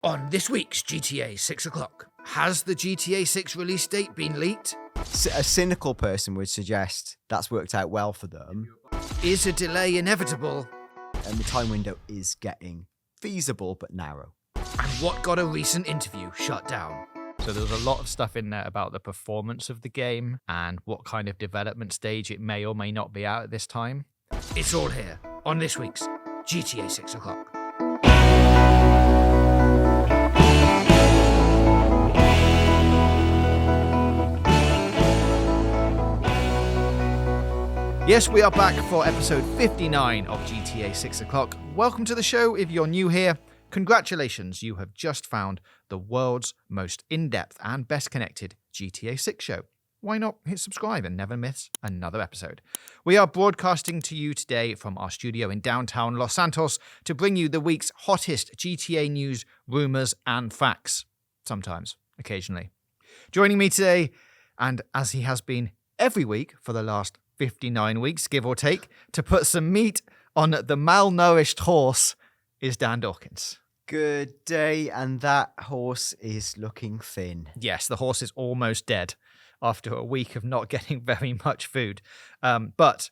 On this week's GTA 6 o'clock, has the GTA 6 release date been leaked? A cynical person would suggest that's worked out well for them. Is a delay inevitable? And the time window is getting feasible but narrow. And what got a recent interview shut down? So there was a lot of stuff in there about the performance of the game and what kind of development stage it may or may not be at this time. It's all here on this week's GTA 6 o'clock. Yes, we are back for episode 59 of GTA 6 o'clock. Welcome to the show. If you're new here, congratulations, you have just found the world's most in-depth and best connected GTA 6 show. Why not hit subscribe and never miss another episode? We are broadcasting to you today from our studio in downtown Los Santos to bring you the week's hottest GTA news, rumors, and facts. Sometimes, occasionally. Joining me today, and as he has been every week for the last 59 weeks, give or take, to put some meat on the malnourished horse is Dan Dawkins. Good day, and that horse is looking thin. Yes, the horse is almost dead after a week of not getting very much food. But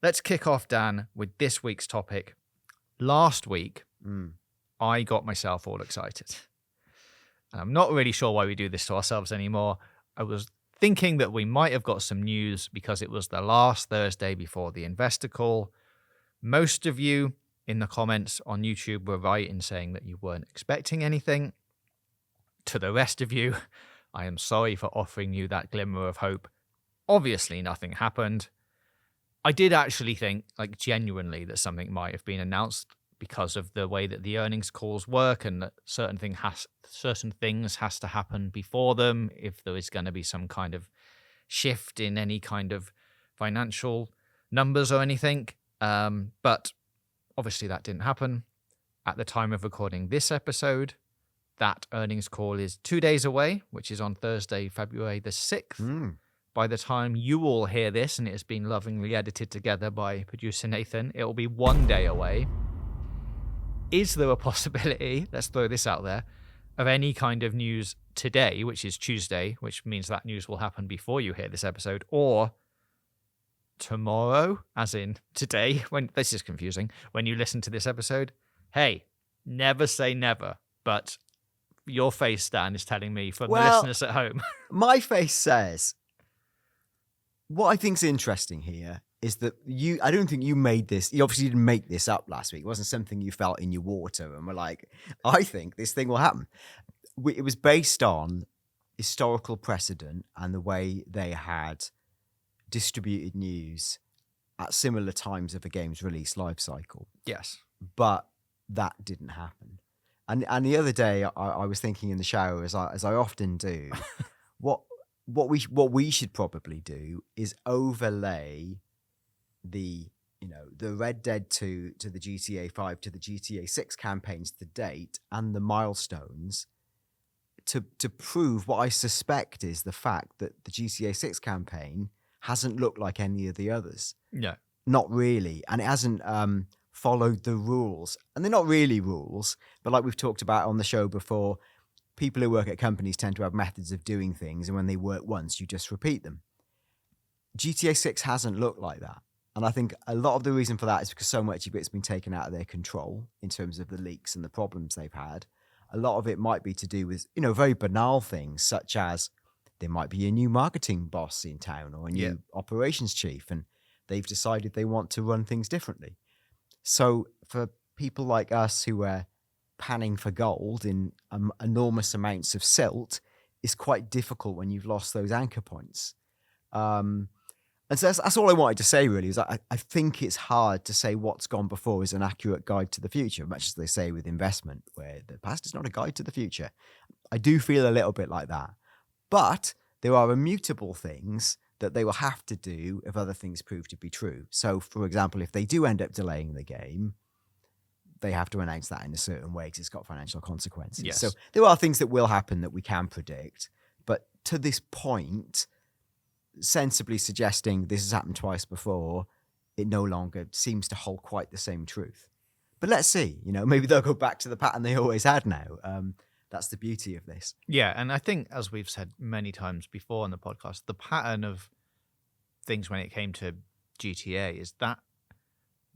let's kick off, Dan, with this week's topic. Last week, I got myself all excited. And I'm not really sure why we do this to ourselves anymore. I was thinking that we might have got some news because it was the last Thursday before the investor call. Most of you in the comments on YouTube were right in saying that you weren't expecting anything. To the rest of you, I am sorry for offering you that glimmer of hope. Obviously, nothing happened. I did actually think, genuinely, that something might have been announced because of the way that the earnings calls work and that certain things has to happen before them if there is going to be some kind of shift in any kind of financial numbers or anything. But obviously that didn't happen. At the time of recording this episode, that earnings call is 2 days away, which is on Thursday, February the 6th. By the time you all hear this, and it has been lovingly edited together by producer Nathan, it will be 1 day away. Is there a possibility, let's throw this out there, of any kind of news today, which is Tuesday, which means that news will happen before you hear this episode, or tomorrow, as in today, when this is confusing, when you listen to this episode? Hey, never say never, but your face, Dan, is telling me from the listeners at home. My face says, what I think's interesting here is that I don't think you made this, you obviously didn't make this up last week. It wasn't something you felt in your water and were like, I think this thing will happen. It was based on historical precedent and the way they had distributed news at similar times of a game's release life cycle. Yes. But that didn't happen. And the other day, I was thinking in the shower, as I often do, what we should probably do is overlay the Red Dead 2 to the GTA 5 to the GTA 6 campaigns to date and the milestones to prove what I suspect is the fact that the GTA 6 campaign hasn't looked like any of the others. No. Not really. And it hasn't followed the rules. And they're not really rules, but like we've talked about on the show before, people who work at companies tend to have methods of doing things, and when they work once, you just repeat them. GTA 6 hasn't looked like that. And I think a lot of the reason for that is because so much of it's been taken out of their control in terms of the leaks and the problems they've had. A lot of it might be to do with, very banal things, such as there might be a new marketing boss in town or a new operations chief, and they've decided they want to run things differently. So for people like us who are panning for gold in enormous amounts of silt, it's quite difficult when you've lost those anchor points. And so that's all I wanted to say, really, is I think it's hard to say what's gone before is an accurate guide to the future, much as they say with investment, where the past is not a guide to the future. I do feel a little bit like that. But there are immutable things that they will have to do if other things prove to be true. So, for example, if they do end up delaying the game, they have to announce that in a certain way because it's got financial consequences. Yes. So there are things that will happen that we can predict. But to this point, sensibly suggesting this has happened twice before, it no longer seems to hold quite the same truth. But let's see. Maybe they'll go back to the pattern they always had now. That's the beauty of this. Yeah, and I think, as we've said many times before on the podcast, the pattern of things when it came to GTA is that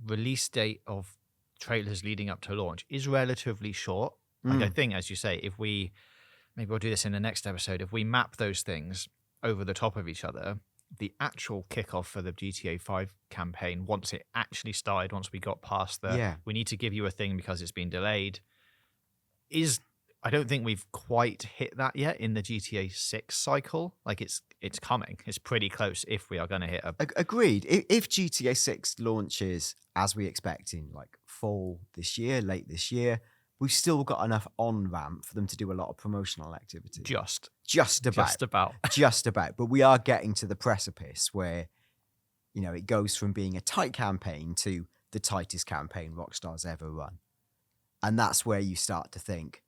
release date of trailers leading up to launch is relatively short. Like, I think, as you say, maybe we'll do this in the next episode, if we map those things over the top of each other, the actual kickoff for the GTA 5 campaign, once it actually started, once we got past we need to give you a thing because it's been delayed, I don't think we've quite hit that yet in the GTA 6 cycle. Like, it's coming. It's pretty close if we are going to hit Agreed. If GTA 6 launches as we expect in like fall this year, late this year, we've still got enough on-ramp for them to do a lot of promotional activity. Just about. But we are getting to the precipice where, it goes from being a tight campaign to the tightest campaign Rockstar's ever run. And that's where you start to think,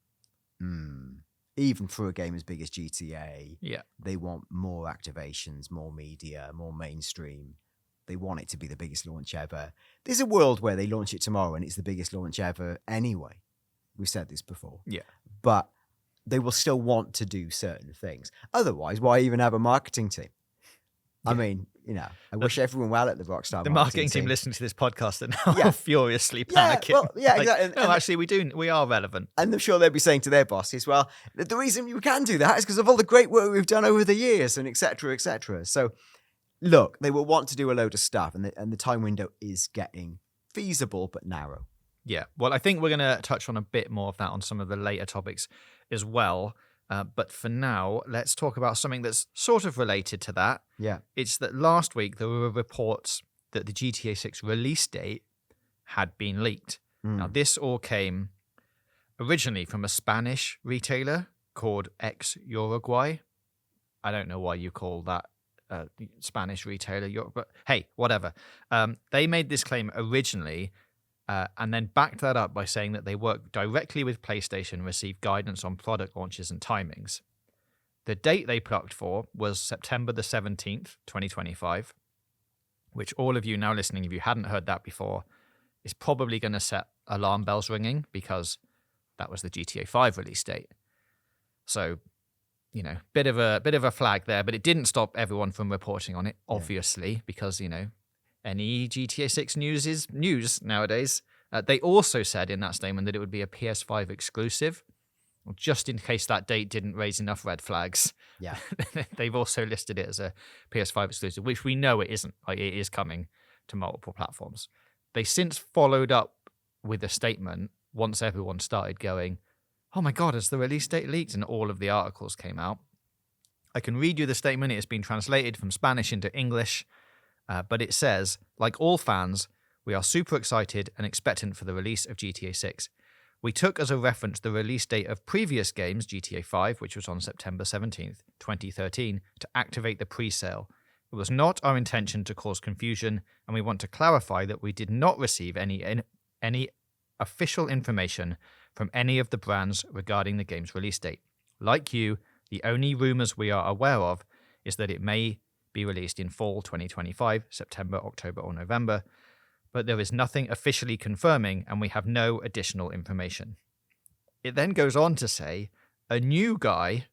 even for a game as big as GTA, they want more activations, more media, more mainstream. They want it to be the biggest launch ever. There's a world where they launch it tomorrow and it's the biggest launch ever anyway. We've said this before. Yeah. But they will still want to do certain things. Otherwise, why even have a marketing team? Yeah. I mean, I wish everyone well at the Rockstar. The marketing team listening to this podcast are now furiously panicking. Exactly. No, actually, we are relevant. And I'm sure they'll be saying to their bosses, well, the reason you can do that is because of all the great work we've done over the years and et cetera, et cetera. So, look, they will want to do a load of stuff and the time window is getting feasible but narrow. Yeah. Well, I think we're going to touch on a bit more of that on some of the later topics as well. But for now, let's talk about something that's sort of related to that. Yeah. It's that last week there were reports that the GTA 6 release date had been leaked. Now, this all came originally from a Spanish retailer called ex-Uruguay. I don't know why you call that Spanish retailer, but hey, whatever. They made this claim originally and then backed that up by saying that they work directly with PlayStation and receive guidance on product launches and timings. The date they plucked for was September the 17th, 2025, which all of you now listening, if you hadn't heard that before, is probably going to set alarm bells ringing because that was the GTA 5 release date. So, bit of a flag there, but it didn't stop everyone from reporting on it, obviously, because, any GTA 6 news is news nowadays. They also said in that statement that it would be a PS5 exclusive, just in case that date didn't raise enough red flags. Yeah. They've also listed it as a PS5 exclusive, which we know it isn't. Like, it is coming to multiple platforms. They since followed up with a statement once everyone started going, oh my God, has the release date leaked? And all of the articles came out. I can read you the statement. It has been translated from Spanish into English. But it says, like all fans, we are super excited and expectant for the release of GTA 6. We took as a reference the release date of previous games, GTA 5, which was on September 17th, 2013, to activate the pre-sale. It was not our intention to cause confusion, and we want to clarify that we did not receive any official information from any of the brands regarding the game's release date. Like you, the only rumours we are aware of is that it may be released in fall 2025, September, October, or November, but there is nothing officially confirming and we have no additional information. It then goes on to say, a new guy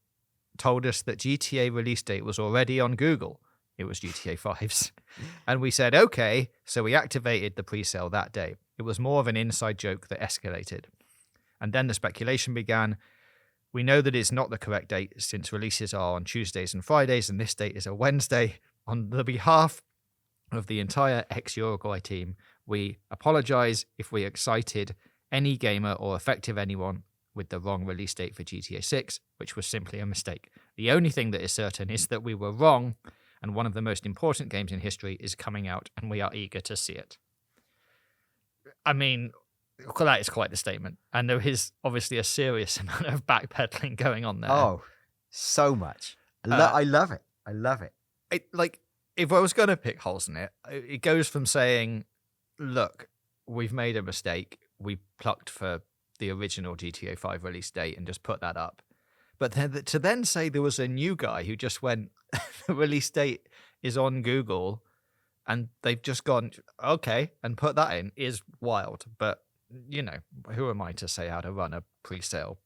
told us that GTA release date was already on Google. It was GTA 5's. And we said, okay, so we activated the pre-sale that day. It was more of an inside joke that escalated. And then the speculation began. We know that it's not the correct date since releases are on Tuesdays and Fridays, and this date is a Wednesday. On the behalf of the entire ex-Uruguay team, we apologize if we excited any gamer or affected anyone with the wrong release date for GTA 6, which was simply a mistake. The only thing that is certain is that we were wrong, and one of the most important games in history is coming out, and we are eager to see it. I mean, that is quite the statement. And there is obviously a serious amount of backpedaling going on there. Oh, so much. I love it. I love it. If I was going to pick holes in it, it goes from saying, look, we've made a mistake. We plucked for the original GTA 5 release date and just put that up. But then to then say there was a new guy who just went, the release date is on Google, and they've just gone, okay, and put that in is wild. But you know, who am I to say how to run a pre-sale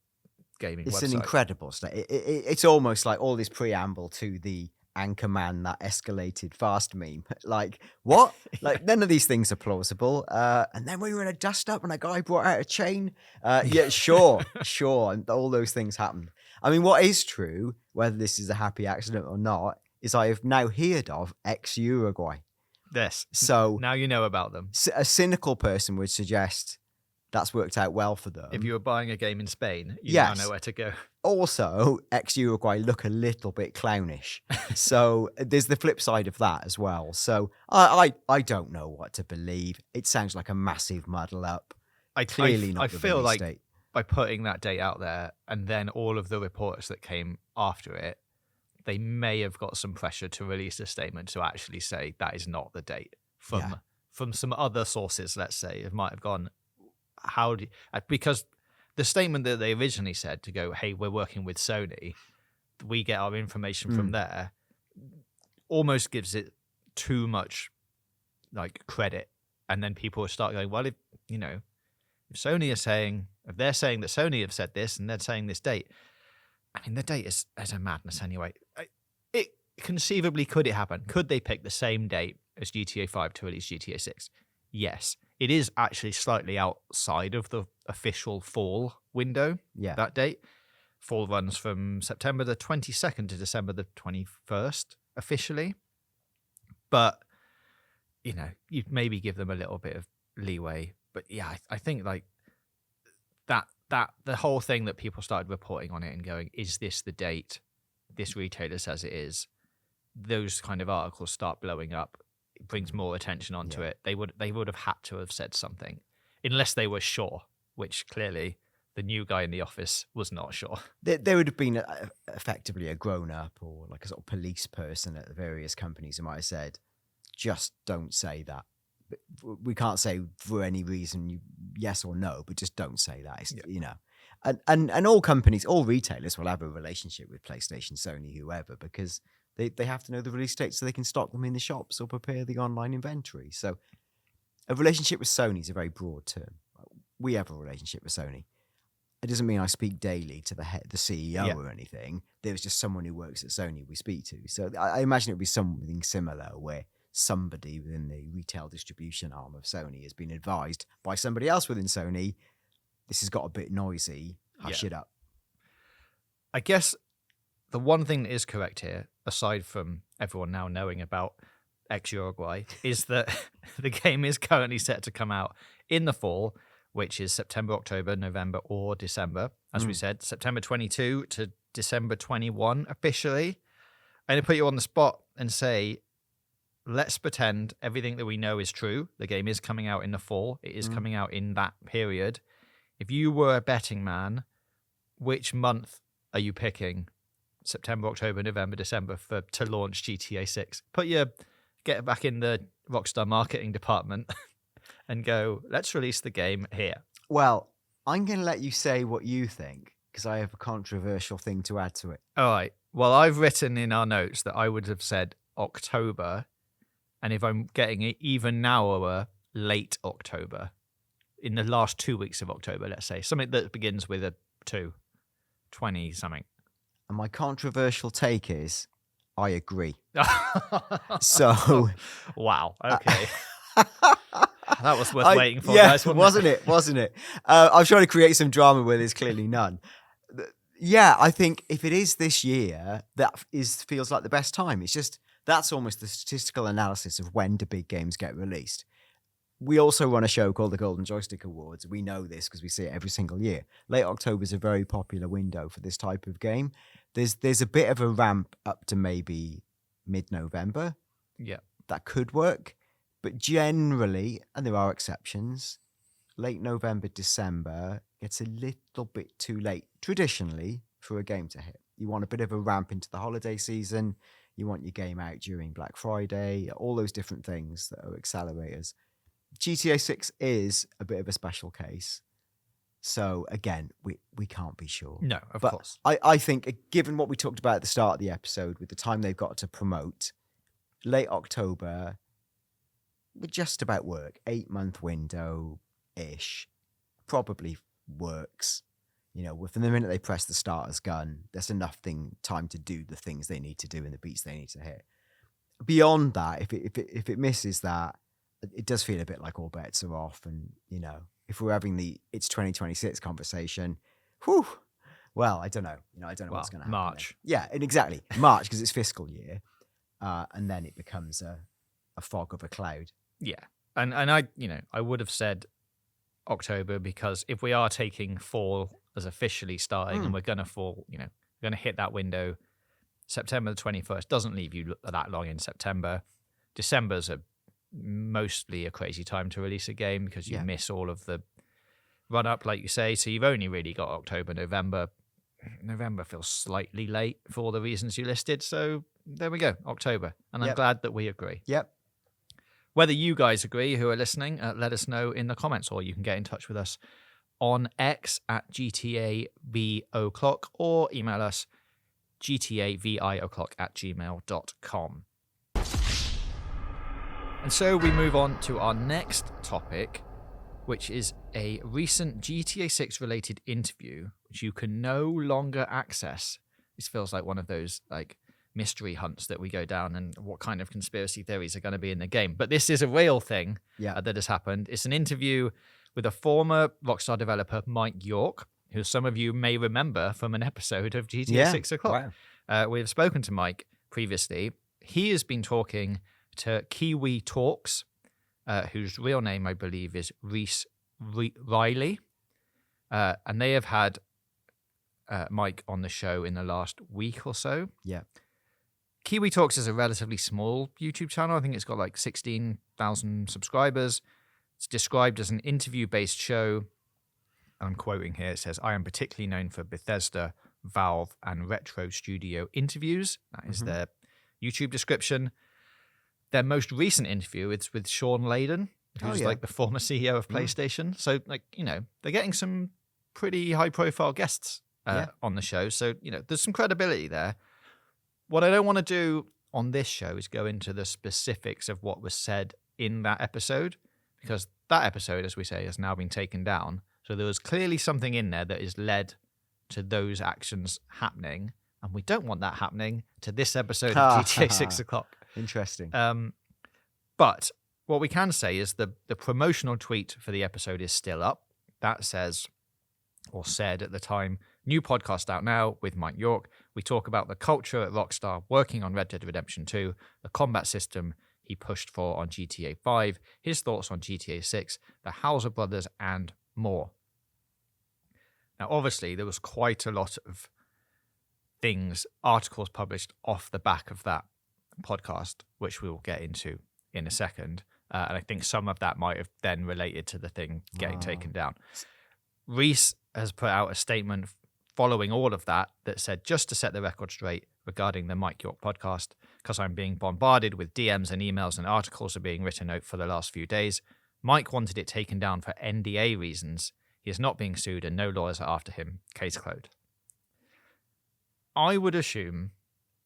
gaming It's website? an incredible state. It's almost like all this preamble to the Anchorman that escalated fast meme. Like, what? Like, none of these things are plausible. And then we were in a dust up and a guy brought out a chain. Yeah, sure. And all those things happened. I mean, what is true, whether this is a happy accident or not, is I have now heard of ex-Uruguay. Yes. So now you know about them. a cynical person would suggest that's worked out well for them. If you were buying a game in Spain, you Yes. now know where to go. Also, ex-Uruguay look a little bit clownish. So there's the flip side of that as well. So I don't know what to believe. It sounds like a massive muddle up. Clearly not I the feel release like date. by putting that date out there and then all of the reports that came after it, they may have got some pressure to release a statement to actually say that is not the date from some other sources. Let's say it might have gone, because the statement that they originally said to go, hey, we're working with Sony, we get our information from there, almost gives it too much like credit, and then people will start going, well, if Sony are saying, if they're saying that Sony have said this and they're saying this date, I mean, the date is a madness anyway. It conceivably, could it happen? Could they pick the same date as GTA 5 to release GTA 6? Yes. It is actually slightly outside of the official fall window, that date. Fall runs from September the 22nd to December the 21st, officially. But, you'd maybe give them a little bit of leeway. But yeah, I think like that the whole thing that people started reporting on it and going, is this the date this retailer says it is? Those kind of articles start blowing up. It brings more attention onto it. They would have had to have said something, unless they were sure, which clearly the new guy in the office was not sure. There would have been effectively a grown-up or like a sort of police person at the various companies who might have said, just don't say that. We can't say for any reason yes or no, but just don't say that. And all companies, all retailers will have a relationship with PlayStation, Sony, whoever, because they have to know the release date so they can stock them in the shops or prepare the online inventory. So a relationship with Sony is a very broad term. We have a relationship with Sony. It doesn't mean I speak daily to the CEO or anything. There's just someone who works at Sony we speak to. So I imagine it would be something similar where somebody within the retail distribution arm of Sony has been advised by somebody else within Sony, this has got a bit noisy, hush it up. I guess the one thing that is correct here, aside from everyone now knowing about ex-Uruguay, is that the game is currently set to come out in the fall, which is September, October, November, or December. As we said, September 22 to December 21 officially. I'm going to put you on the spot and say, let's pretend everything that we know is true. The game is coming out in the fall. It is coming out in that period. If you were a betting man, which month are you picking? September, October, November, December to launch GTA 6. Get back in the Rockstar marketing department and go, let's release the game here. Well, I'm going to let you say what you think because I have a controversial thing to add to it. All right. Well, I've written in our notes that I would have said October. And if I'm getting it even now, late October, in the last 2 weeks of October, let's say, something that begins with a 20 something. And my controversial take is, I agree. So, wow. Okay. That was worth waiting for, guys. Wasn't it? I was trying to create some drama where there's clearly none. Yeah, I think if it is this year, feels like the best time. It's just, that's almost the statistical analysis of when do big games get released. We also run a show called the Golden Joystick Awards. We know this because we see it every single year. Late October is a very popular window for this type of game. There's a bit of a ramp up to maybe mid-November. Yeah. That could work. But generally, and there are exceptions, late November, December gets a little bit too late, traditionally, for a game to hit. You want a bit of a ramp into the holiday season. You want your game out during Black Friday, all those different things that are accelerators. GTA 6 is a bit of a special case. So, again, we can't be sure. No, of course. I think, given what we talked about at the start of the episode, with the time they've got to promote, late October would just about work. 8-month window-ish. probably works. From the minute they press the starter's gun, there's enough time to do the things they need to do and the beats they need to hit. Beyond that, if it misses that, it does feel a bit like all bets are off. And if we're having it's 2026 conversation, whew, well, I don't know. I don't know what's going to happen. March. Yeah, and exactly March, because it's fiscal year, and then it becomes a fog of a cloud. Yeah, and I would have said October, because if we are taking fall as officially starting and we're going to hit that window, September the 21st doesn't leave you that long in September. December's mostly a crazy time to release a game because you miss all of the run up, like you say. So you've only really got October, November. November feels slightly late for all the reasons you listed. So there we go, October. And I'm glad that we agree. Yep. Whether you guys agree who are listening, let us know in the comments, or you can get in touch with us on X at GTAVOclock or email us gtavio'clock@gmail.com. And so we move on to our next topic, which is a recent GTA 6 related interview, which you can no longer access. This feels like one of those mystery hunts that we go down, and what kind of conspiracy theories are going to be in the game. But this is a real thing that has happened. It's an interview with a former Rockstar developer, Mike York, who some of you may remember from an episode of GTA 6 O'Clock. Wow. We have spoken to Mike previously. He has been talking to Kiwi Talks, whose real name, I believe, is Reese Riley. And they have had Mike on the show in the last week or so. Yeah. Kiwi Talks is a relatively small YouTube channel. I think it's got 16,000 subscribers. It's described as an interview-based show. I'm quoting here. It says, "I am particularly known for Bethesda, Valve, and Retro Studio interviews." That is their YouTube description. Their most recent interview, it's with Sean Layden, who's the former CEO of PlayStation. So, they're getting some pretty high-profile guests on the show. So, there's some credibility there. What I don't want to do on this show is go into the specifics of what was said in that episode, because that episode, as we say, has now been taken down. So there was clearly something in there that has led to those actions happening, and we don't want that happening to this episode of GTA 6 O'Clock. Interesting. But what we can say is the promotional tweet for the episode is still up. That says, or said at the time, "New podcast out now with Mike York. We talk about the culture at Rockstar working on Red Dead Redemption 2, the combat system he pushed for on GTA 5, his thoughts on GTA 6, the Hauser brothers, and more." Now, obviously, there was quite a lot of articles published off the back of that podcast, which we will get into in a second. And I think some of that might have then related to the thing getting taken down. Reese has put out a statement following all of that said, "Just to set the record straight regarding the Mike York podcast, because I'm being bombarded with DMs and emails and articles are being written out for the last few days. Mike wanted it taken down for NDA reasons. He is not being sued and no lawyers are after him. Case closed." I would assume,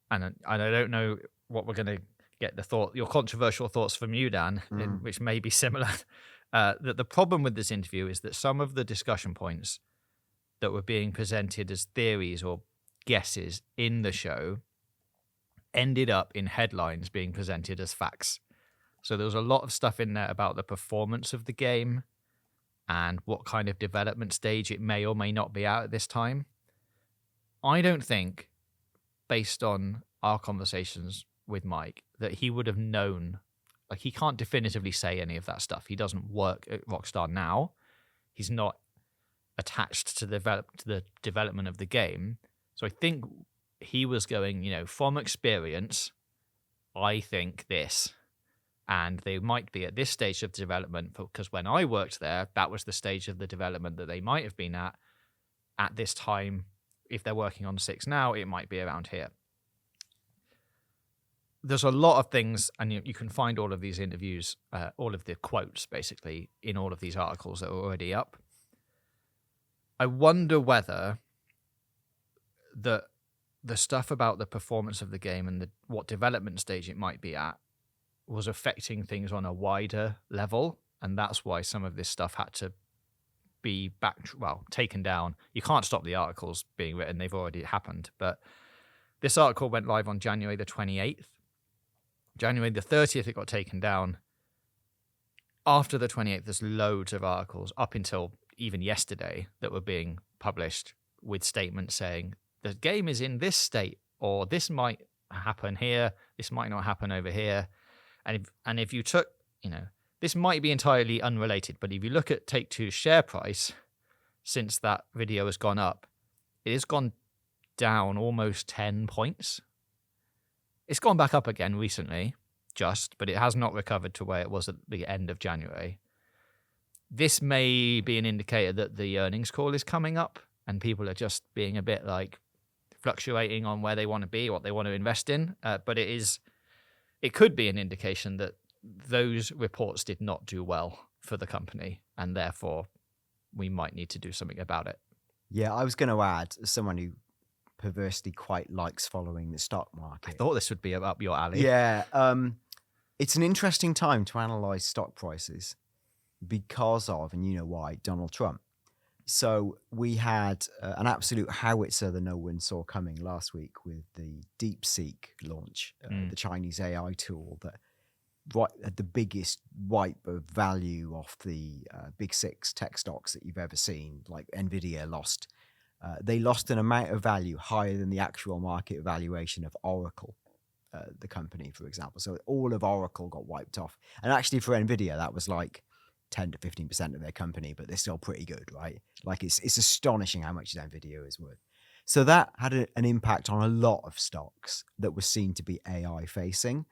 and I don't know what we're going to get your controversial thoughts from you, Dan, which may be similar, that the problem with this interview is that some of the discussion points that were being presented as theories or guesses in the show ended up in headlines being presented as facts. So there was a lot of stuff in there about the performance of the game and what kind of development stage it may or may not be at this time. I don't think, based on our conversations with Mike, that he would have known. He can't definitively say any of that stuff. He doesn't work at Rockstar now. He's not attached to the development of the game. So I think he was going, from experience, I think this. And they might be at this stage of development, because when I worked there, that was the stage of the development that they might have been at this time. If they're working on 6 now, it might be around here. There's a lot of things, and you can find all of these interviews, all of the quotes, basically, in all of these articles that are already up. I wonder whether the stuff about the performance of the game and what development stage it might be at was affecting things on a wider level, and that's why some of this stuff had to be taken down. You can't stop the articles being written. They've already happened. But this article went live on January the 28th. January the 30th, it got taken down. After the 28th, there's loads of articles up until even yesterday that were being published with statements saying the game is in this state, or this might happen here, this might not happen over here. And if you took, this might be entirely unrelated, but if you look at Take-Two's share price since that video has gone up, it has gone down almost 10 points. It's gone back up again recently, but it has not recovered to where it was at the end of January. This may be an indicator that the earnings call is coming up and people are just being a bit like fluctuating on where they want to be, what they want to invest in. But it could be an indication that those reports did not do well for the company, and therefore we might need to do something about it. Yeah, I was going to add, as someone who perversely quite likes following the stock market. I thought this would be up your alley. Yeah, it's an interesting time to analyze stock prices because of, and you know why, Donald Trump. So we had an absolute howitzer that no one saw coming last week with the DeepSeek launch, the Chinese AI tool that had the biggest wipe of value off the big six tech stocks that you've ever seen. Like Nvidia they lost an amount of value higher than the actual market valuation of Oracle, the company, for example. So all of Oracle got wiped off. And actually for Nvidia, that was like 10 to 15% of their company, but they're still pretty good, right? Like it's astonishing how much Nvidia is worth. So that had an impact on a lot of stocks that were seen to be AI facing.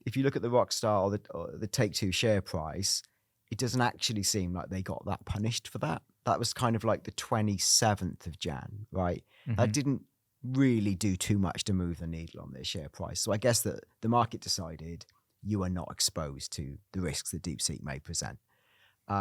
If you look at the Rockstar or the Take-Two share price, it doesn't actually seem like they got that punished for that. That was kind of like the 27th of Jan, right? Mm-hmm. That didn't really do too much to move the needle on their share price. So I guess that the market decided you are not exposed to the risks that DeepSeek may present.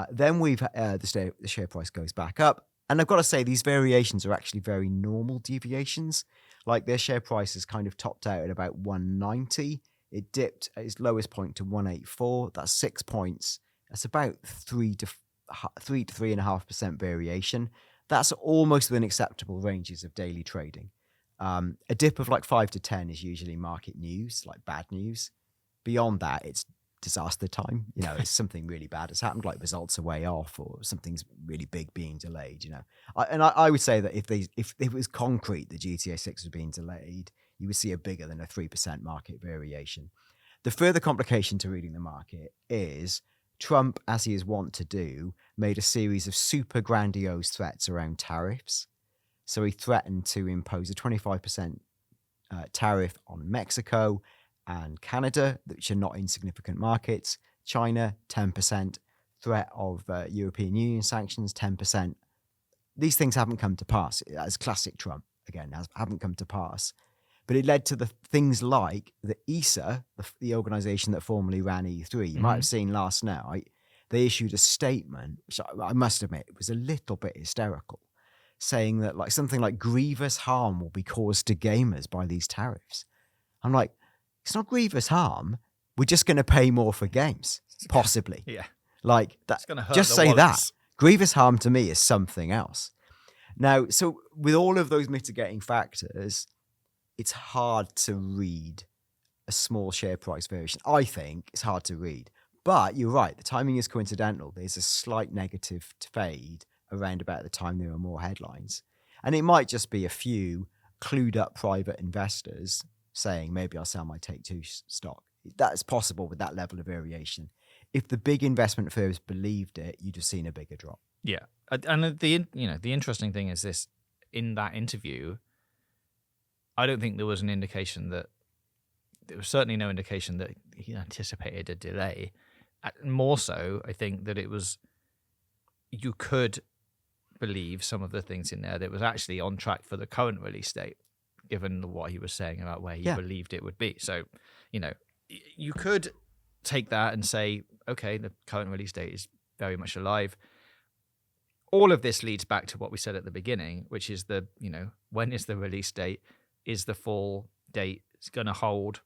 Then the share price goes back up. And I've got to say, these variations are actually very normal deviations. Like their share price has kind of topped out at about 190. It dipped at its lowest point to 184. That's 6 points. That's about 3 to 3.5% variation. That's almost within acceptable ranges of daily trading. A dip of like 5 to 10 is usually market news, like bad news. Beyond that, it's disaster time. It's something really bad has happened, like results are way off or something's really big being delayed. I would say that if it was concrete that GTA 6 was being delayed, you would see a bigger than a 3% market variation. The further complication to reading the market is Trump, as he is wont to do, made a series of super grandiose threats around tariffs. So he threatened to impose a 25% tariff on Mexico and Canada, which are not insignificant markets. China, 10%. Threat of European Union sanctions, 10%. These things haven't come to pass. As classic Trump, again, haven't come to pass. But it led to the things like the ESA, the organization that formerly ran E3. You might have seen last night, they issued a statement, which I must admit was a little bit hysterical, saying that like something like grievous harm will be caused to gamers by these tariffs. I'm like, it's not grievous harm. We're just going to pay more for games, possibly. Yeah. Like that. It's gonna hurt just the say wallets. that. Grievous harm to me is something else. Now, so with all of those mitigating factors, it's hard to read a small share price variation. I think it's hard to read. But you're right. The timing is coincidental. There's a slight negative fade around about the time there are more headlines. And it might just be a few clued up private investors saying, maybe I'll sell my Take-Two stock. That's possible with that level of variation. If the big investment firms believed it, you'd have seen a bigger drop. Yeah. And the interesting thing is this, in that interview, I don't think there was certainly no indication that he anticipated a delay. More so, I think that you could believe some of the things in there that was actually on track for the current release date, given what he was saying about where he believed it would be. So, you could take that and say, okay, the current release date is very much alive. All of this leads back to what we said at the beginning, which is when is the release date? Is the full date going to hold?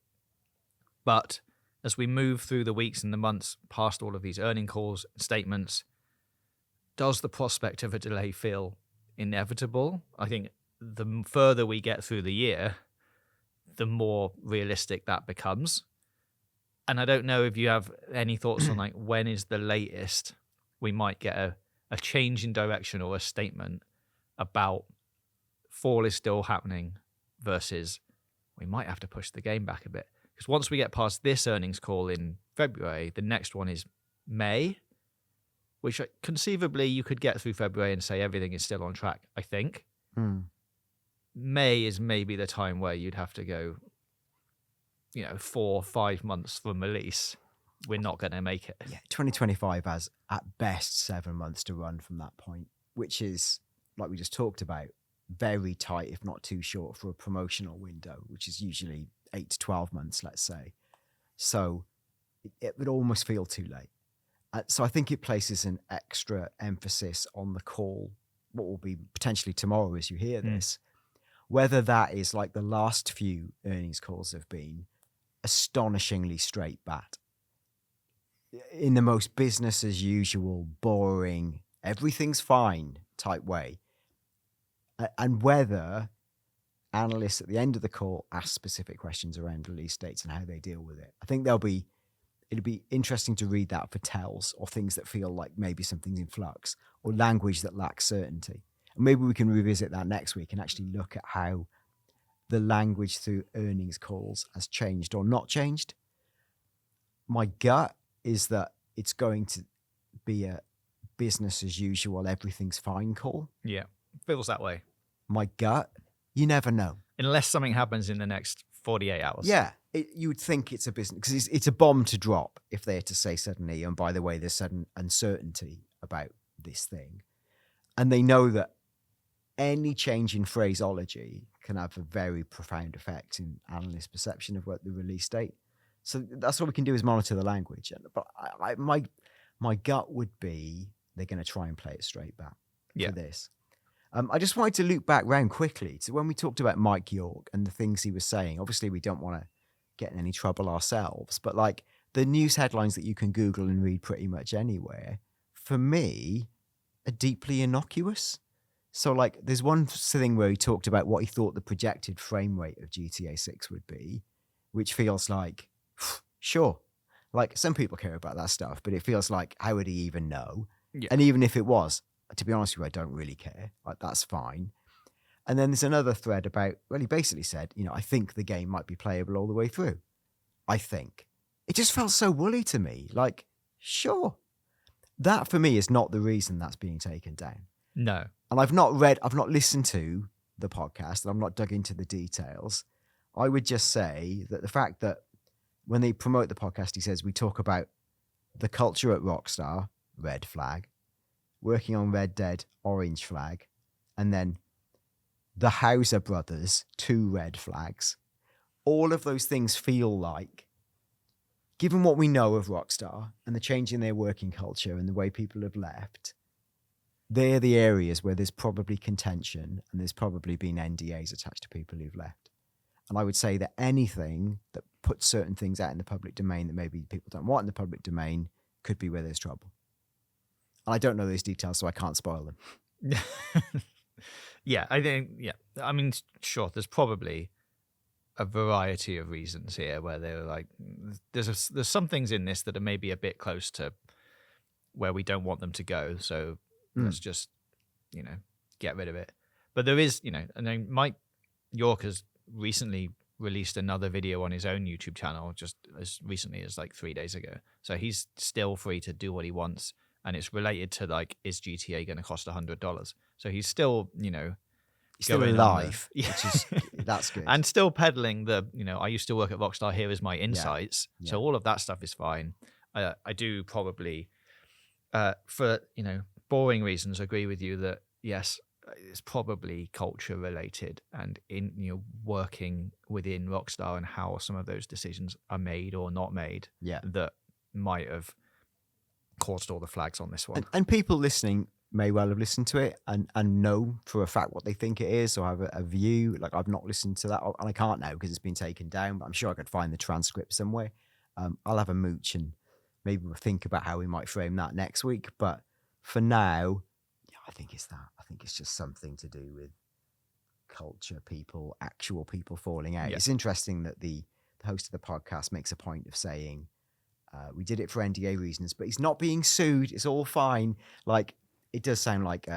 But as we move through the weeks and the months past all of these earning calls, statements, does the prospect of a delay feel inevitable? I think the further we get through the year, the more realistic that becomes. And I don't know if you have any thoughts on like when is the latest we might get a change in direction or a statement about fall is still happening versus we might have to push the game back a bit. Because once we get past this earnings call in February, the next one is May, which conceivably you could get through February and say everything is still on track, I think. May is maybe the time where you'd have to go, 4 or 5 months from release. We're not going to make it. Yeah, 2025 has at best 7 months to run from that point, which is, like we just talked about, very tight, if not too short, for a promotional window, which is usually 8 to 12 months, let's say. So it would almost feel too late. So I think it places an extra emphasis on the call, what will be potentially tomorrow as you hear this, whether that is like the last few earnings calls have been astonishingly straight bat in the most business as usual, boring, everything's fine type way. And whether analysts at the end of the call ask specific questions around release dates and how they deal with it. I think it'll be interesting to read that for tells or things that feel like maybe something's in flux or language that lacks certainty. And maybe we can revisit that next week and actually look at how the language through earnings calls has changed or not changed. My gut is that it's going to be a business as usual, everything's fine call. Yeah, feels that way. My gut, you never know. Unless something happens in the next 48 hours. Yeah, you would think it's a business, because it's a bomb to drop if they had to say suddenly, and by the way, there's sudden uncertainty about this thing. And they know that any change in phraseology can have a very profound effect in analyst perception of what the release date. So that's what we can do is monitor the language. But my gut would be they're going to try and play it straight back for this. I just wanted to loop back round quickly to when we talked about Mike York and the things he was saying. Obviously, we don't want to get in any trouble ourselves, but like the news headlines that you can Google and read pretty much anywhere, for me, are deeply innocuous. So like there's one thing where he talked about what he thought the projected frame rate of GTA 6 would be, which feels like, sure. Like some people care about that stuff, but it feels like, how would he even know? Yeah. And even if it was, to be honest with you, I don't really care. Like that's fine. And then there's another thread about, well, he basically said, I think the game might be playable all the way through. I think. It just felt so woolly to me. Like, sure. That for me is not the reason that's being taken down. No. And I've not listened to the podcast, and I've not dug into the details. I would just say that the fact that when they promote the podcast, he says, we talk about the culture at Rockstar, red flag, working on Red Dead, orange flag, and then the Hauser brothers, 2 red flags. All of those things feel like, given what we know of Rockstar and the change in their working culture and the way people have left, they're the areas where there's probably contention and there's probably been NDAs attached to people who've left. And I would say that anything that puts certain things out in the public domain that maybe people don't want in the public domain could be where there's trouble. And I don't know those details, so I can't spoil them. I mean, sure, there's probably a variety of reasons here where they're like, there's some things in this that are maybe a bit close to where we don't want them to go. So let's just, get rid of it. But there is, and then Mike York has recently released another video on his own YouTube channel just as recently as like 3 days ago. So he's still free to do what he wants. And it's related to like, is GTA going to cost $100? So he's still, he's still alive, which is, that's good. And still peddling the, I used to work at Rockstar, here is my insights. Yeah. So all of that stuff is fine. I do probably, for, boring reasons, agree with you that, yes, it's probably culture related and in, working within Rockstar and how some of those decisions are made or not made that might have caused all the flags on this one. And people listening may well have listened to it and know for a fact what they think it is or have a view. Like I've not listened to that and I can't now because it's been taken down, but I'm sure I could find the transcript somewhere. I'll have a mooch and maybe we'll think about how we might frame that next week. But for now, I think it's that. I think it's just something to do with culture, people, actual people falling out. Yeah. It's interesting that the host of the podcast makes a point of saying, we did it for NDA reasons, but he's not being sued. It's all fine. Like, it does sound like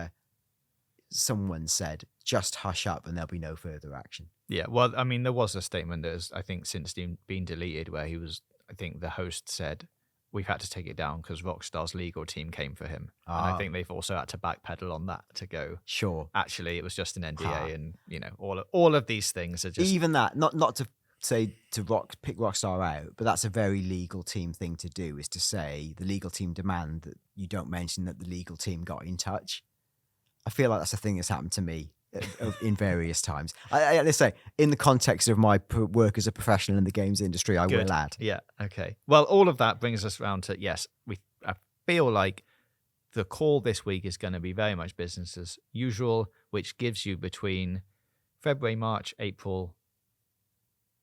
someone said, just hush up and there'll be no further action. Yeah, well, I mean, there was a statement that has, I think, since been deleted where I think the host said, we've had to take it down because Rockstar's legal team came for him. And I think they've also had to backpedal on that to go, sure, actually, it was just an NDA. And, all of these things are just... Even that, not to say to pick Rockstar out, but that's a very legal team thing to do, is to say the legal team demand that you don't mention that the legal team got in touch. I feel like that's a thing that's happened to me in various times. Let's say, in the context of my work as a professional in the games industry, I will add. Yeah, okay. Well, all of that brings us around to, yes, I feel like the call this week is going to be very much business as usual, which gives you between February, March, April,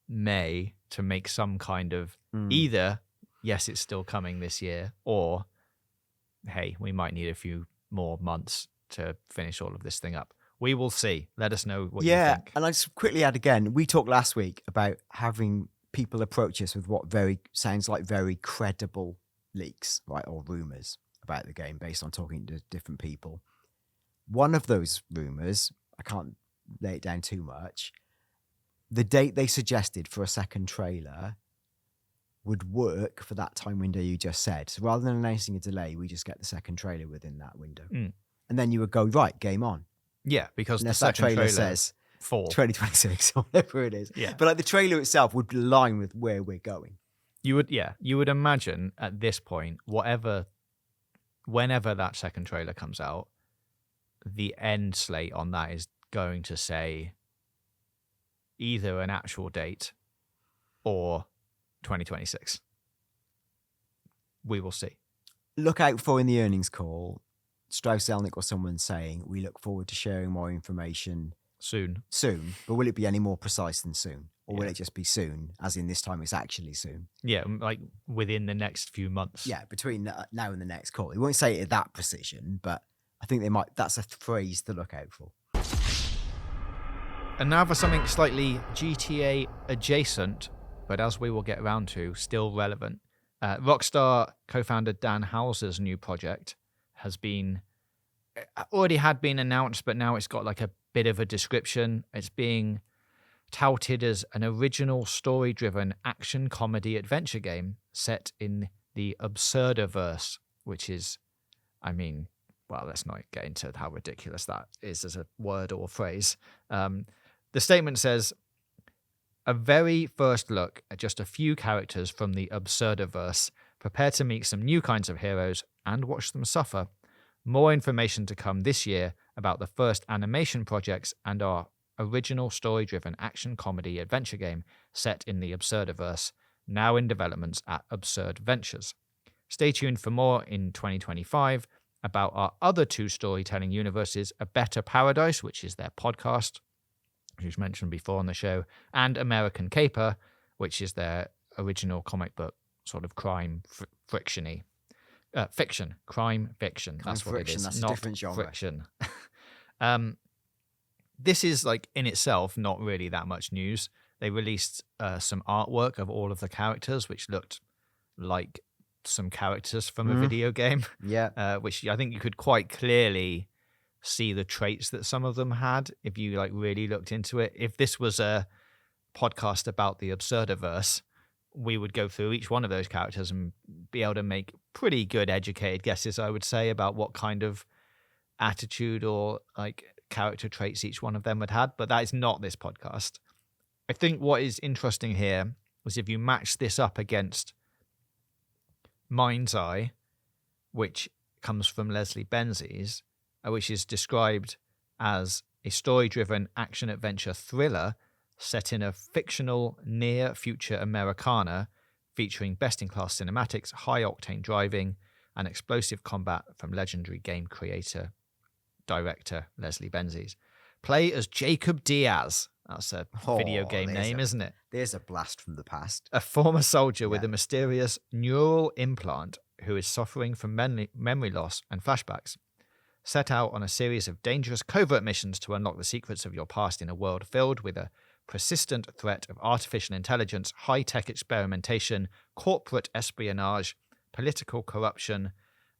May to make some kind of either, yes, it's still coming this year, or, hey, we might need a few more months to finish all of this thing up. We will see. Let us know what you think. Yeah, and I just quickly add again, we talked last week about having people approach us with what sounds like very credible leaks, right, or rumours about the game based on talking to different people. One of those rumours, I can't lay it down too much, the date they suggested for a second trailer would work for that time window you just said. So rather than announcing a delay, we just get the second trailer within that window. And then you would go, right, game on. Yeah, because unless the second trailer says fall 2026 or whatever it is. Yeah. But like the trailer itself would align with where we're going. You would imagine at this point, whenever that second trailer comes out, the end slate on that is going to say either an actual date or 2026. We will see. Look out for in the earnings call, Strauss Zelnick or someone saying, we look forward to sharing more information soon. But will it be any more precise than soon? Or will it just be soon, as in this time it's actually soon? Yeah, like within the next few months. Yeah, between now and the next call. He won't say it at that precision, but I think that's a phrase to look out for. And now for something slightly GTA adjacent, but as we will get around to, still relevant. Rockstar co-founder Dan Houser's new project already had been announced, but now it's got like a bit of a description. It's being touted as an original story-driven action comedy adventure game set in the Absurdiverse, which is, let's not get into how ridiculous that is as a word or phrase. The statement says, a very first look at just a few characters from the Absurdiverse. Prepare to meet some new kinds of heroes and watch them suffer. More information to come this year about the first animation projects and our original story-driven action comedy adventure game set in the Absurdiverse, now in developments at Absurd Ventures. Stay tuned for more in 2025 about our other two storytelling universes, A Better Paradise, which is their podcast, which was mentioned before on the show, and American Caper, which is their original comic book sort of crime fiction. Crime fiction. That's what it is. That's not a different genre. Friction. This is like in itself not really that much news. They released some artwork of all of the characters, which looked like some characters from a video game. Yeah. Which I think you could quite clearly see the traits that some of them had if you like really looked into it. If this was a podcast about the Absurdiverse, we would go through each one of those characters and be able to make pretty good educated guesses, I would say, about what kind of attitude or like character traits each one of them had had. But that is not this podcast. I think what is interesting here is if you match this up against Mind's Eye, which comes from Leslie Benzies, which is described as a story-driven action-adventure thriller set in a fictional near-future Americana featuring best-in-class cinematics, high-octane driving, and explosive combat from legendary game director Leslie Benzies. Play as Jacob Diaz. That's a video game name, isn't it? There's a blast from the past. A former soldier with a mysterious neural implant who is suffering from memory loss and flashbacks. Set out on a series of dangerous covert missions to unlock the secrets of your past in a world filled with a persistent threat of artificial intelligence, high-tech experimentation, corporate espionage, political corruption,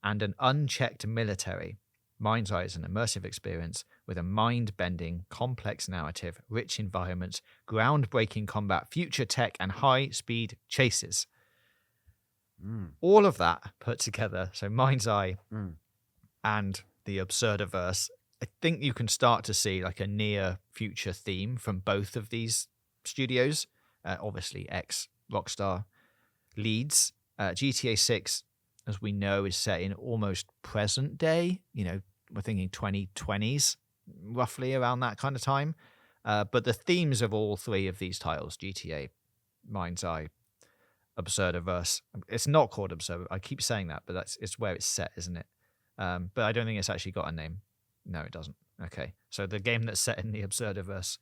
and an unchecked military. Mind's Eye is an immersive experience with a mind-bending, complex narrative, rich environments, groundbreaking combat, future tech, and high-speed chases. All of that put together, so Mind's Eye and the Absurdiverse, I think you can start to see like a near future theme from both of these studios. Obviously, ex-Rockstar leads. GTA 6, as we know, is set in almost present day. You know, we're thinking 2020s, roughly around that kind of time. But the themes of all three of these titles, GTA, Mind's Eye, Absurdiverse, it's not called Absurd. I keep saying that, but it's where it's set, isn't it? But I don't think it's actually got a name. No, it doesn't. Okay. So the game that's set in the Absurdiverse,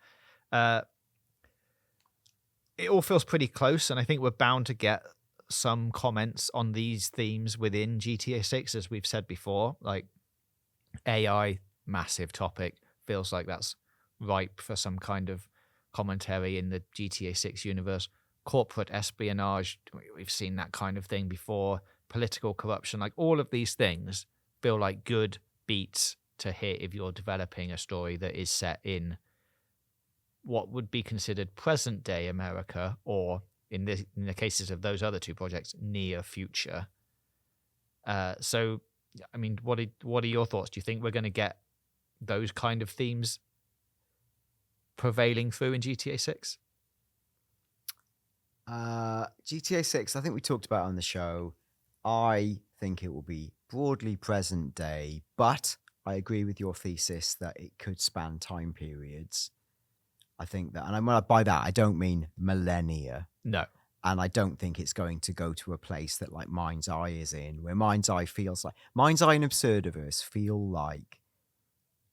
it all feels pretty close, and I think we're bound to get some comments on these themes within GTA 6, as we've said before. Like AI, massive topic. Feels like that's ripe for some kind of commentary in the GTA 6 universe. Corporate espionage, we've seen that kind of thing before. Political corruption, like all of these things feel like good beats to hit if you're developing a story that is set in what would be considered present day America, or in the cases of those other two projects, near future. So, I mean, what are your thoughts? Do you think we're going to get those kind of themes prevailing through in GTA 6? GTA 6, I think we talked about it on the show. I think it will be broadly present day, but I agree with your thesis that it could span time periods. I think that, and by that, I don't mean millennia. No. And I don't think it's going to go to a place that like Mind's Eye is in, where Mind's Eye feels like, Mind's Eye and Absurdiverse feel like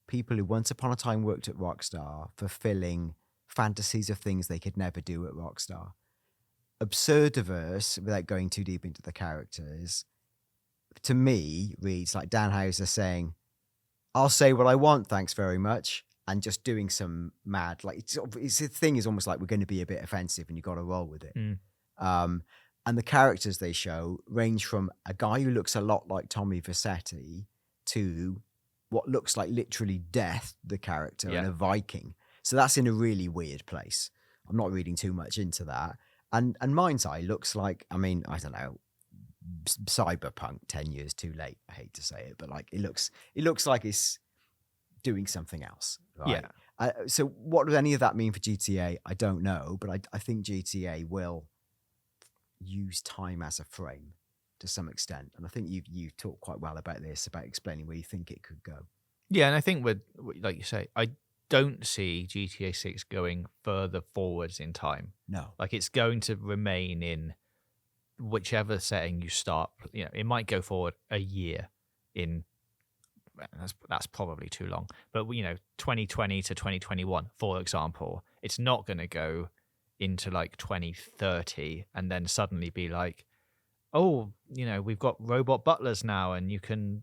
people who once upon a time worked at Rockstar fulfilling fantasies of things they could never do at Rockstar. Absurdiverse, without going too deep into the characters, to me reads like Dan Houser saying, I'll say what I want, thanks very much, and just doing some mad, like it's the thing is almost like we're going to be a bit offensive and you've got to roll with it. And the characters they show range from a guy who looks a lot like Tommy Vercetti to what looks like literally Death, the character, and a Viking. So that's in a really weird place. I'm not reading too much into that. And Mind's Eye looks like, I mean, I don't know, cyberpunk 10 years too late. I hate to say it, but like it looks like it's doing something else. Right? Yeah. So what does any of that mean for GTA? I don't know, but I think GTA will use time as a frame to some extent. And I think you talked quite well about this, about explaining where you think it could go. Yeah, and I think like you say, I don't see GTA 6 going further forwards in time. No. Like it's going to remain in whichever setting you start. You know, it might go forward a year in, that's probably too long, but you know, 2020 to 2021, for example, it's not going to go into like 2030 and then suddenly be like, oh, you know, we've got robot butlers now and you can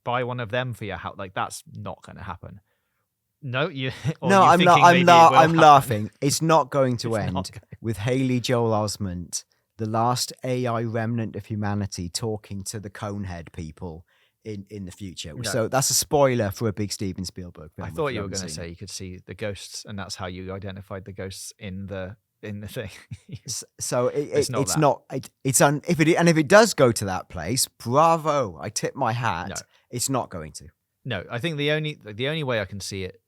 buy one of them for your house. Like that's not going to happen. No, I'm laughing. It's not going to end with Haley Joel Osment, the last AI remnant of humanity, talking to the Conehead people in the future. No. So that's a spoiler for a big Steven Spielberg film. I thought you were going to say you could see the ghosts, and that's how you identified the ghosts in the thing. So if it does go to that place, bravo! I tip my hat. No. It's not going to. No, I think the only way I can see it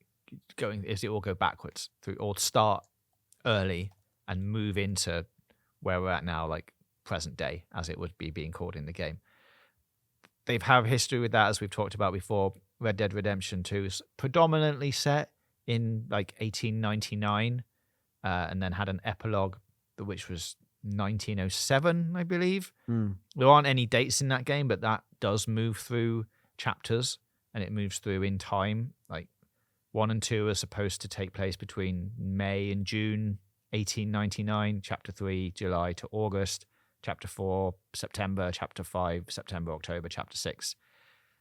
going is it will go backwards through, or start early and move into where we're at now, like present day, as it would be being called in the game. They've had history with that, as we've talked about before. Red Dead Redemption 2 is predominantly set in like 1899, and then had an epilogue which was 1907, I believe. There aren't any dates in that game, but that does move through chapters, and it moves through in time. Like 1 and 2 are supposed to take place between May and June 1899, Chapter 3, July to August, Chapter 4, September, Chapter 5, September, October, Chapter 6.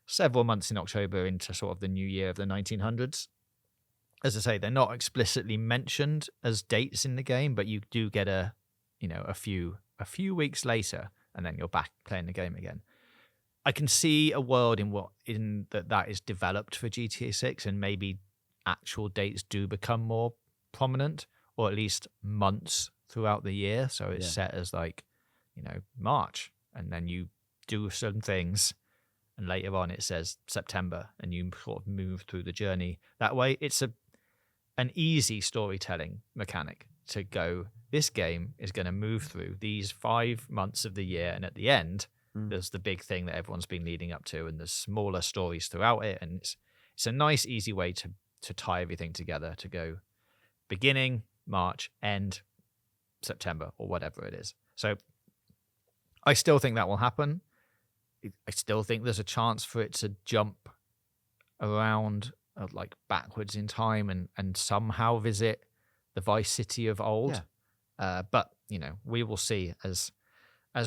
several months in October into sort of the new year of the 1900s. As I say, they're not explicitly mentioned as dates in the game, but you do get a few weeks later, and then you're back playing the game again. I can see a world in that is developed for GTA 6, and maybe actual dates do become more prominent, or at least months throughout the year. So it's set as like, March, and then you do some things, and later on it says September, and you sort of move through the journey that way. It's an easy storytelling mechanic to go, this game is going to move through these 5 months of the year, and at the end there's the big thing that everyone's been leading up to, and there's smaller stories throughout it, and it's a nice easy way to tie everything together, to go beginning March, end September, or whatever it is. So I still think that will happen. I still think there's a chance for it to jump around like backwards in time and somehow visit the Vice City of old. But we will see as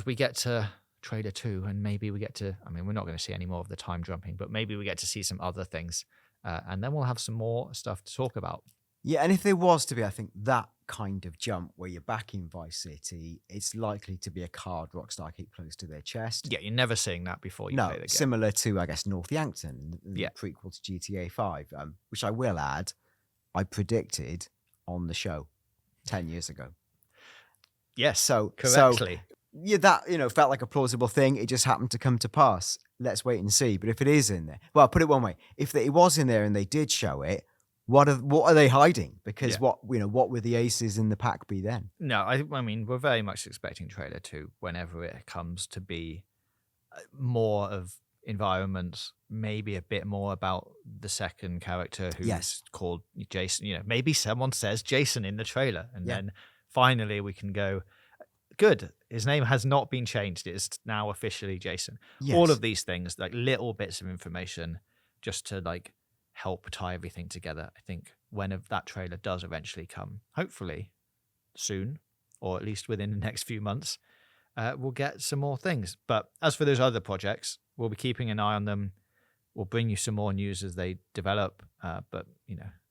we get to trailer 2, and maybe we get to, we're not going to see any more of the time jumping, but maybe we get to see some other things, and then we'll have some more stuff to talk about. Yeah, and if there was to be, I think, that kind of jump where you're back in Vice City, it's likely to be a card Rockstar keep close to their chest. Yeah, you're never seeing that before you play the game. Similar to, I guess, North Yankton, the prequel to GTA 5, which I will add, I predicted on the show 10 years ago. Yes, so correctly. Yeah, that felt like a plausible thing. It just happened to come to pass. Let's wait and see. But if it is in there, well, I'll put it one way: if it was in there and they did show it, what are they hiding? Because what would the aces in the pack be then? No, I mean, we're very much expecting trailer 2 whenever it comes to be more of environments, maybe a bit more about the second character who's called Jason. Maybe someone says Jason in the trailer, and then finally we can go, good, his name has not been changed. It is now officially Jason. Yes. All of these things, like little bits of information, just to like help tie everything together. I think when that trailer does eventually come, hopefully soon, or at least within the next few months, we'll get some more things. But as for those other projects, we'll be keeping an eye on them. We'll bring you some more news as they develop. But,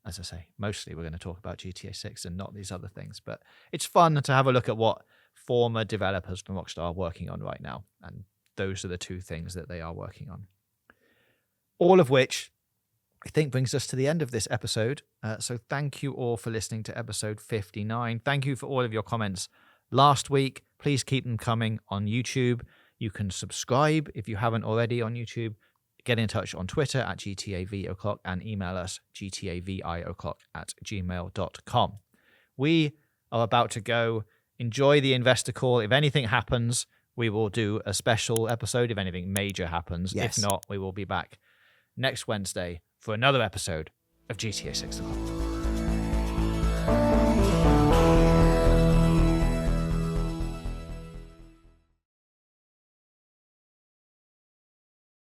as I say, mostly we're going to talk about GTA 6 and not these other things. But it's fun to have a look at what former developers from Rockstar are working on right now. And those are the 2 things that they are working on. All of which I think brings us to the end of this episode. So thank you all for listening to episode 59. Thank you for all of your comments last week. Please keep them coming on YouTube. You can subscribe if you haven't already on YouTube. Get in touch on Twitter at GTAVOclock and email us gtavio'clock@gmail.com. We are about to go. Enjoy the investor call. If anything happens, we will do a special episode. If anything major happens. Yes. If not, we will be back next Wednesday for another episode of GTA 6 o'clock.